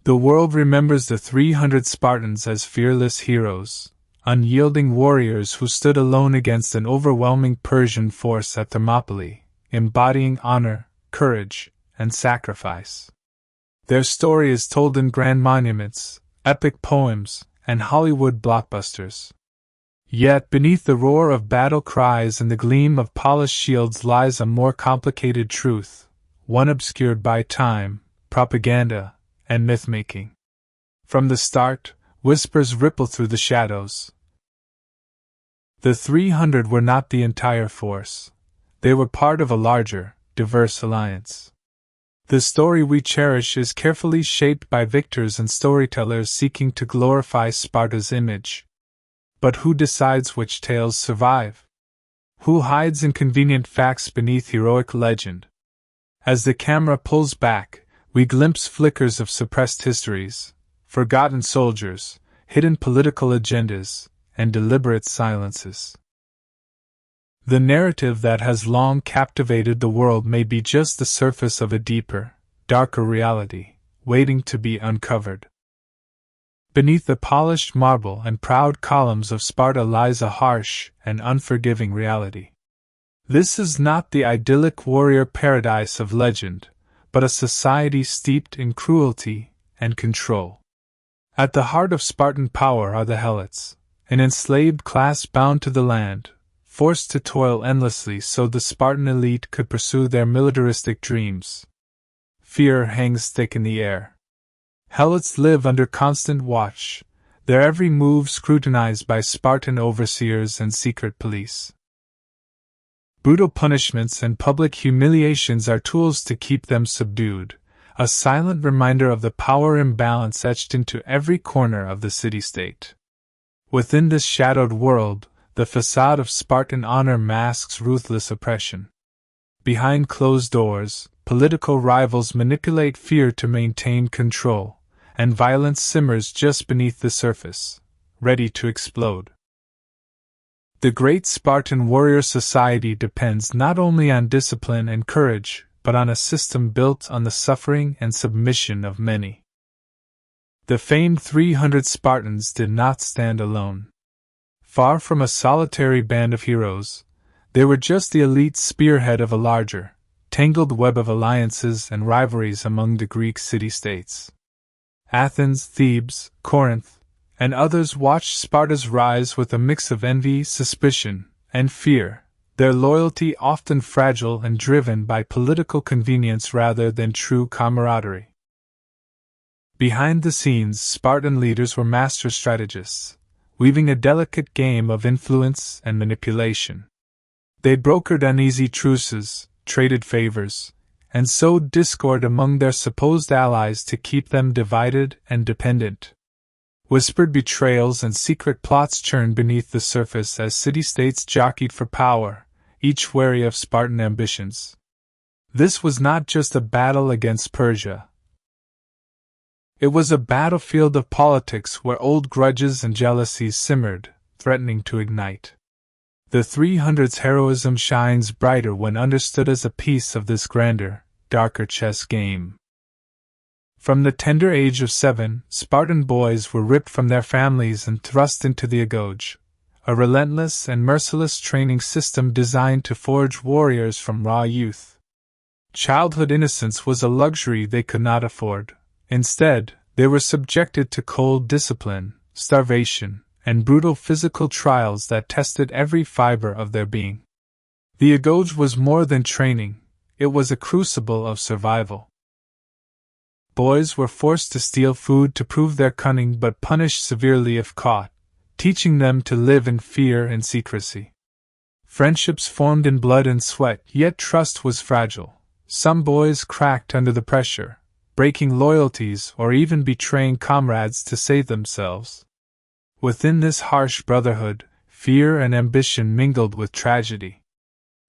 The world remembers the 300 Spartans as fearless heroes, unyielding warriors who stood alone against an overwhelming Persian force at Thermopylae, embodying honor, courage, and sacrifice. Their story is told in grand monuments, epic poems, and Hollywood blockbusters. Yet beneath the roar of battle cries and the gleam of polished shields lies a more complicated truth, one obscured by time, propaganda, and myth-making. From the start, whispers ripple through the shadows. The 300 were not the entire force. They were part of a larger, diverse alliance. The story we cherish is carefully shaped by victors and storytellers seeking to glorify Sparta's image. But who decides which tales survive? Who hides inconvenient facts beneath heroic legend? As the camera pulls back, we glimpse flickers of suppressed histories, forgotten soldiers, hidden political agendas, and deliberate silences. The narrative that has long captivated the world may be just the surface of a deeper, darker reality, waiting to be uncovered. Beneath the polished marble and proud columns of Sparta lies a harsh and unforgiving reality. This is not the idyllic warrior paradise of legend, but a society steeped in cruelty and control. At the heart of Spartan power are the Helots, an enslaved class bound to the land, forced to toil endlessly so the Spartan elite could pursue their militaristic dreams. Fear hangs thick in the air. Helots live under constant watch, their every move scrutinized by Spartan overseers and secret police. Brutal punishments and public humiliations are tools to keep them subdued, a silent reminder of the power imbalance etched into every corner of the city-state. Within this shadowed world, the facade of Spartan honor masks ruthless oppression. Behind closed doors, political rivals manipulate fear to maintain control, and violence simmers just beneath the surface, ready to explode. The great Spartan warrior society depends not only on discipline and courage, but on a system built on the suffering and submission of many. The famed 300 Spartans did not stand alone. Far from a solitary band of heroes, they were just the elite spearhead of a larger, tangled web of alliances and rivalries among the Greek city-states. Athens, Thebes, Corinth, and others watched Sparta's rise with a mix of envy, suspicion, and fear, their loyalty often fragile and driven by political convenience rather than true camaraderie. Behind the scenes, Spartan leaders were master strategists, weaving a delicate game of influence and manipulation. They brokered uneasy truces, traded favors, and sowed discord among their supposed allies to keep them divided and dependent. Whispered betrayals and secret plots churned beneath the surface as city-states jockeyed for power, each wary of Spartan ambitions. This was not just a battle against Persia. It was a battlefield of politics where old grudges and jealousies simmered, threatening to ignite. The 300's heroism shines brighter when understood as a piece of this grander, darker chess game. From the tender age of 7, Spartan boys were ripped from their families and thrust into the agoge, a relentless and merciless training system designed to forge warriors from raw youth. Childhood innocence was a luxury they could not afford. Instead, they were subjected to cold discipline, starvation, and brutal physical trials that tested every fiber of their being. The agoge was more than training, it was a crucible of survival. Boys were forced to steal food to prove their cunning but punished severely if caught, teaching them to live in fear and secrecy. Friendships formed in blood and sweat, yet trust was fragile. Some boys cracked under the pressure, breaking loyalties or even betraying comrades to save themselves. Within this harsh brotherhood, fear and ambition mingled with tragedy.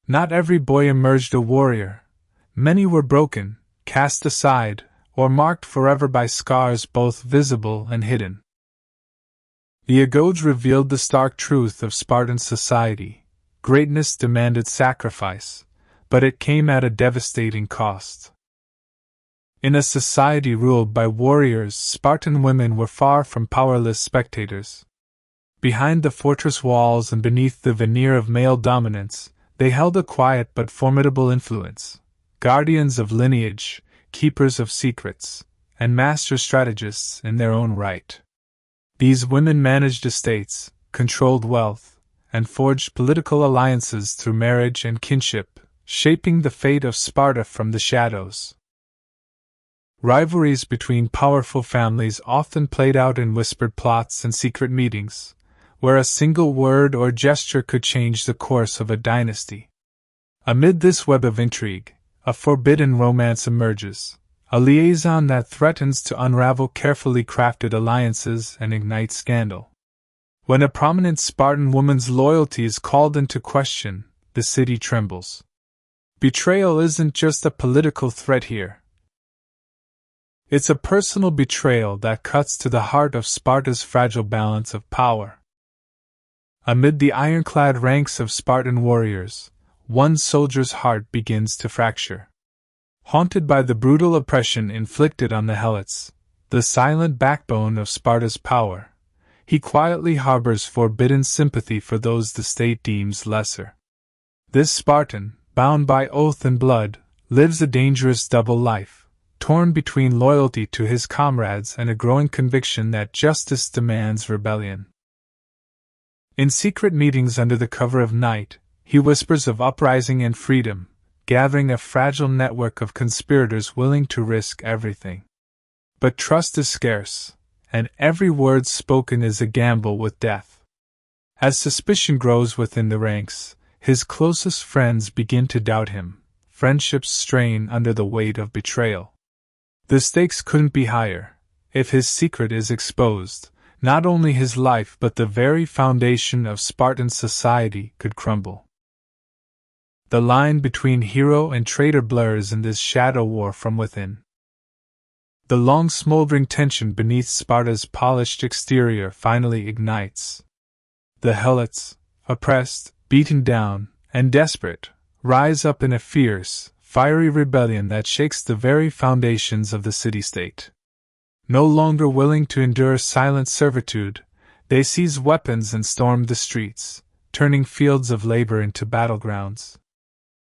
Not every boy emerged a warrior. Many were broken, cast aside, or marked forever by scars both visible and hidden. The agoge revealed the stark truth of Spartan society. Greatness demanded sacrifice, but it came at a devastating cost. In a society ruled by warriors, Spartan women were far from powerless spectators. Behind the fortress walls and beneath the veneer of male dominance, they held a quiet but formidable influence, guardians of lineage, keepers of secrets, and master strategists in their own right. These women managed estates, controlled wealth, and forged political alliances through marriage and kinship, shaping the fate of Sparta from the shadows. Rivalries between powerful families often played out in whispered plots and secret meetings, where a single word or gesture could change the course of a dynasty. Amid this web of intrigue, a forbidden romance emerges, a liaison that threatens to unravel carefully crafted alliances and ignite scandal. When a prominent Spartan woman's loyalty is called into question, the city trembles. Betrayal isn't just a political threat here. It's a personal betrayal that cuts to the heart of Sparta's fragile balance of power. Amid the ironclad ranks of Spartan warriors, one soldier's heart begins to fracture. Haunted by the brutal oppression inflicted on the Helots, the silent backbone of Sparta's power, he quietly harbors forbidden sympathy for those the state deems lesser. This Spartan, bound by oath and blood, lives a dangerous double life, torn between loyalty to his comrades and a growing conviction that justice demands rebellion. In secret meetings under the cover of night, he whispers of uprising and freedom, gathering a fragile network of conspirators willing to risk everything. But trust is scarce, and every word spoken is a gamble with death. As suspicion grows within the ranks, his closest friends begin to doubt him, friendships strain under the weight of betrayal. The stakes couldn't be higher. If his secret is exposed, not only his life but the very foundation of Spartan society could crumble. The line between hero and traitor blurs in this shadow war from within. The long smoldering tension beneath Sparta's polished exterior finally ignites. The Helots, oppressed, beaten down, and desperate, rise up in a fierce, fiery rebellion that shakes the very foundations of the city-state. No longer willing to endure silent servitude, they seize weapons and storm the streets, turning fields of labor into battlegrounds.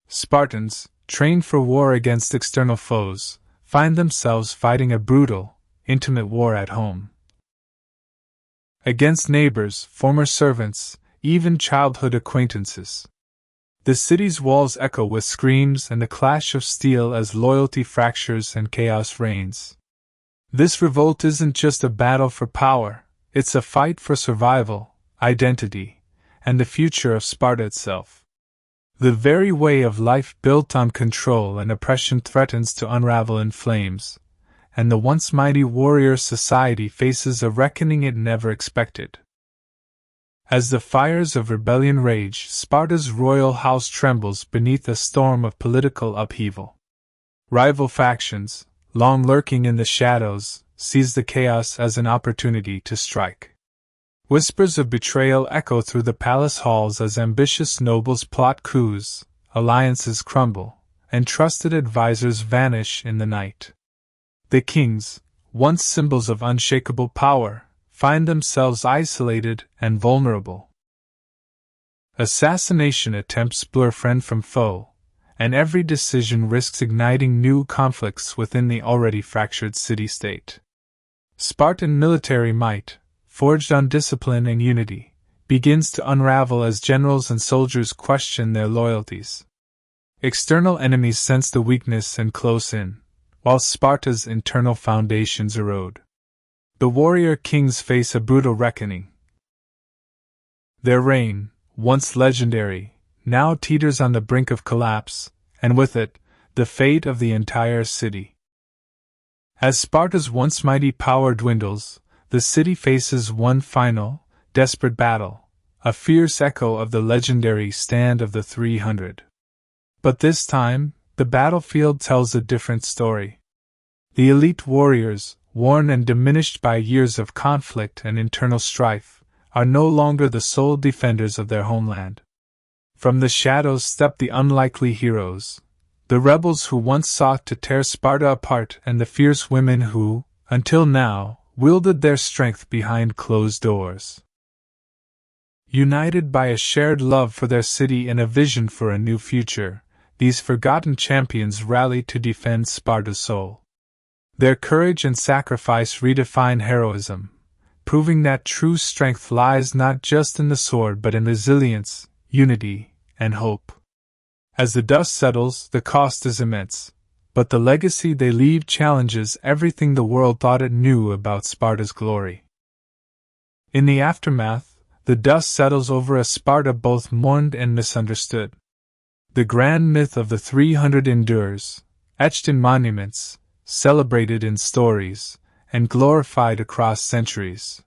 Spartans, trained for war against external foes, find themselves fighting a brutal, intimate war at home. Against neighbors, former servants, even childhood acquaintances. The city's walls echo with screams and the clash of steel as loyalty fractures and chaos reigns. This revolt isn't just a battle for power, it's a fight for survival, identity, and the future of Sparta itself. The very way of life built on control and oppression threatens to unravel in flames, and the once mighty warrior society faces a reckoning it never expected. As the fires of rebellion rage, Sparta's royal house trembles beneath a storm of political upheaval. Rival factions, long lurking in the shadows, seize the chaos as an opportunity to strike. Whispers of betrayal echo through the palace halls as ambitious nobles plot coups, alliances crumble, and trusted advisors vanish in the night. The kings, once symbols of unshakable power, find themselves isolated and vulnerable. Assassination attempts blur friend from foe, and every decision risks igniting new conflicts within the already fractured city-state. Spartan military might, forged on discipline and unity, begins to unravel as generals and soldiers question their loyalties. External enemies sense the weakness and close in, while Sparta's internal foundations erode. The warrior kings face a brutal reckoning. Their reign, once legendary, now teeters on the brink of collapse, and with it, the fate of the entire city. As Sparta's once mighty power dwindles, the city faces one final, desperate battle, a fierce echo of the legendary Stand of the 300. But this time, the battlefield tells a different story. The elite warriors, worn and diminished by years of conflict and internal strife, are no longer the sole defenders of their homeland. From the shadows step the unlikely heroes, The rebels who once sought to tear Sparta apart and the fierce women who, until now, wielded their strength behind closed doors. United by a shared love for their city and a vision for a new future, these forgotten champions rallied to defend Sparta's soul. Their courage and sacrifice redefine heroism, proving that true strength lies not just in the sword but in resilience, unity, and hope. As the dust settles, the cost is immense, but the legacy they leave challenges everything the world thought it knew about Sparta's glory. In the aftermath, the dust settles over a Sparta both mourned and misunderstood. The grand myth of the 300 endures, etched in monuments, celebrated in stories, and glorified across centuries.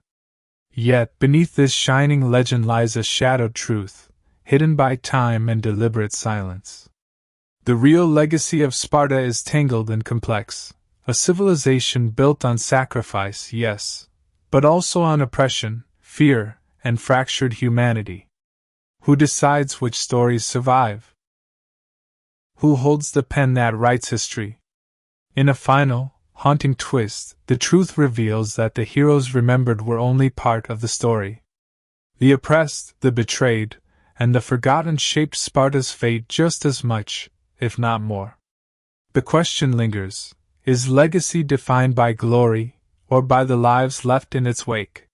Yet, beneath this shining legend lies a shadowed truth, hidden by time and deliberate silence. The real legacy of Sparta is tangled and complex, a civilization built on sacrifice, yes, but also on oppression, fear, and fractured humanity. Who decides which stories survive? Who holds the pen that writes history? In a final, haunting twist, the truth reveals that the heroes remembered were only part of the story. The oppressed, the betrayed, and the forgotten shaped Sparta's fate just as much, if not more. The question lingers, is legacy defined by glory, or by the lives left in its wake?